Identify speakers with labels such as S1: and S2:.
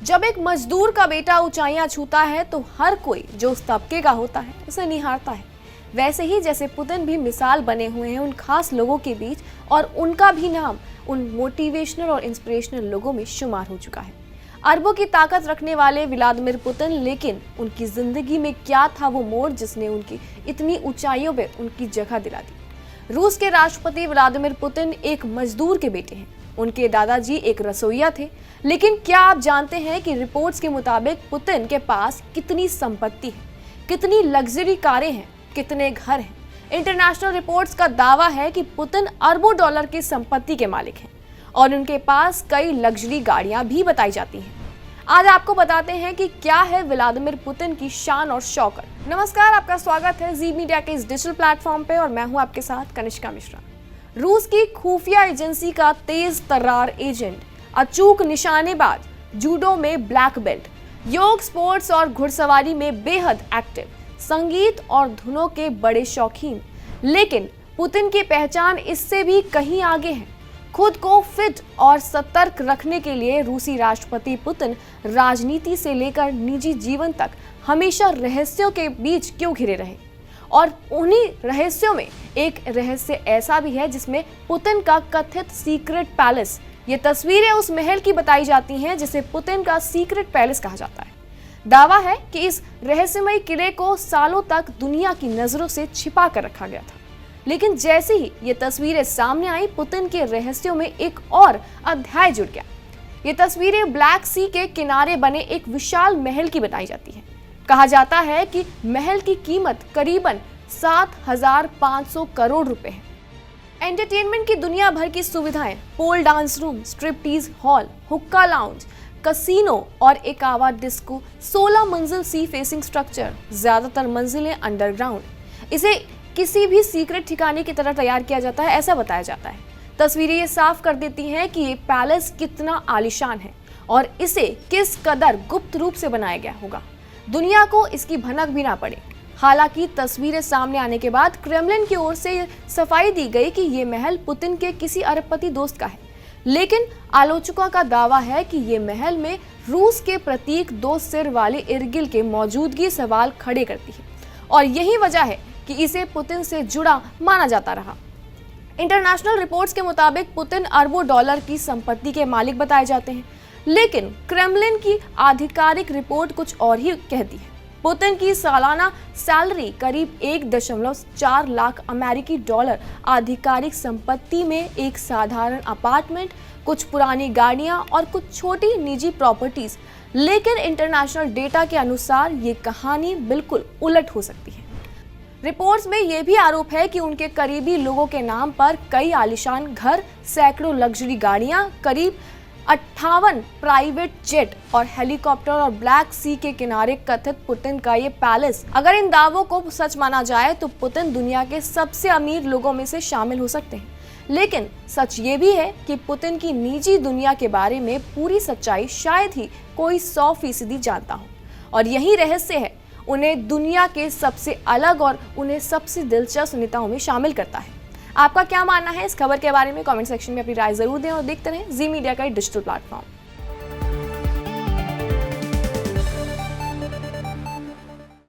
S1: जब एक मजदूर का बेटा ऊंचाइयां छूता है तो हर कोई जो उस तबके का होता है उसे निहारता है। वैसे ही जैसे पुतिन भी मिसाल बने हुए हैं उन खास लोगों के बीच, और उनका भी नाम उन मोटिवेशनल और इंस्पिरेशनल लोगों में शुमार हो चुका है। अरबों की ताकत रखने वाले व्लादिमीर पुतिन, लेकिन उनकी जिंदगी में क्या था वो मोड़ जिसने उनकी इतनी ऊंचाइयों पे उनकी जगह दिला दी। रूस के राष्ट्रपति व्लादिमीर पुतिन एक मजदूर के बेटे हैं। उनके दादाजी एक रसोइया थे। लेकिन क्या आप जानते हैं कि रिपोर्ट्स के मुताबिक पुतिन के पास कितनी संपत्ति है, कितनी लग्जरी कारें हैं, कितने घर हैं? इंटरनेशनल रिपोर्ट्स का दावा है कि पुतिन अरबों डॉलर की संपत्ति के मालिक हैं और उनके पास कई लग्जरी गाड़ियां भी बताई जाती हैं। आज आपको बताते हैं कि क्या है व्लादिमीर पुतिन की शान और शौकत। नमस्कार, आपका स्वागत है जी मीडिया के इस डिजिटल प्लेटफॉर्म पे और मैं हूं आपके साथ कनिष्का मिश्रा। रूस की खुफिया एजेंसी का तेज तर्रार एजेंट, अचूक निशानेबाज, जूडो में ब्लैक बेल्ट, योग, स्पोर्ट्स और घुड़सवारी में बेहद एक्टिव, संगीत और धुनों के बड़े शौकीन। लेकिन पुतिन की पहचान इससे भी कहीं आगे है। खुद को फिट और सतर्क रखने के लिए रूसी राष्ट्रपति पुतिन राजनीति से लेकर निजी जीवन तक हमेशा रहस्यों के बीच क्यों घिरे रहे। और उन्हीं रहस्यों में एक रहस्य ऐसा भी है जिसमें पुतिन का कथित सीक्रेट पैलेस, ये तस्वीरें उस महल की बताई जाती हैं जिसे पुतिन का सीक्रेट पैलेस कहा जाता है। दावा है कि इस रहस्यमय किले को सालों तक दुनिया की नजरों से छिपा कर रखा गया था। लेकिन जैसे ही ये तस्वीरें सामने आई, पुतिन के रहस्यों में एक और अध्याय जुड़ गया। ये तस्वीरें ब्लैक सी के किनारे बने एक विशाल महल की बताई जाती है। कहा जाता है कि महल की कीमत करीबन 7,500 करोड़ रुपए है। एंटरटेनमेंट की दुनिया भर की सुविधाएं, पोल डांस रूम, स्ट्रिपटीज हॉल, हुक्का लाउंज, कसीनो और एक आवा डिस्को, 16 मंजिल सी फेसिंग स्ट्रक्चर, ज्यादातर मंजिलें अंडरग्राउंड। इसे किसी भी सीक्रेट ठिकाने की तरह तैयार किया जाता है, ऐसा बताया जाता है। तस्वीरें ये साफ कर देती हैं कि ये पैलेस कितना आलीशान है और इसे किस कदर गुप्त रूप से बनाया गया होगा, दुनिया को इसकी भनक भी ना पड़े। हालांकि तस्वीरें सामने आने के बाद क्रेमलिन की ओर से सफाई दी गई कि ये महल पुतिन के किसी अरबपति दोस्त का है। लेकिन आलोचकों का दावा है कि ये महल में रूस के प्रतीक दो सिर वाले इरगिल के मौजूदगी सवाल खड़े करती है और यही वजह है कि इसे पुतिन से जुड़ा माना जाता रहा। इंटरनेशनल रिपोर्ट्स के मुताबिक पुतिन अरबों डॉलर की संपत्ति के मालिक बताए जाते हैं, लेकिन क्रेमलिन की आधिकारिक रिपोर्ट कुछ और ही कहती है। पुतिन की सालाना सैलरी करीब 1.4 लाख अमेरिकी डॉलर, आधिकारिक संपत्ति में एक साधारण अपार्टमेंट, कुछ पुरानी गाड़ियां और कुछ छोटी निजी प्रॉपर्टीज। लेकिन इंटरनेशनल डेटा के अनुसार ये कहानी बिल्कुल उलट हो सकती है। रिपोर्ट्स में यह भी आरोप है कि उनके करीबी लोगों के नाम पर कई आलीशान घर, सैकड़ों लग्जरी गाड़ियां, करीब 58 प्राइवेट जेट और हेलीकॉप्टर और ब्लैक सी के किनारे कथित पुतिन का ये पैलेस। अगर इन दावों को सच माना जाए तो पुतिन दुनिया के सबसे अमीर लोगों में से शामिल हो सकते हैं। लेकिन सच ये भी है कि पुतिन की निजी दुनिया के बारे में पूरी सच्चाई शायद ही कोई 100% जानता हो। और यही रहस्य है उन्हें दुनिया के सबसे अलग और उन्हें सबसे दिलचस्प नेताओं में शामिल करता है। आपका क्या मानना है इस खबर के बारे में? कमेंट सेक्शन में अपनी राय जरूर दें और देखते रहें जी मीडिया का डिजिटल प्लेटफॉर्म।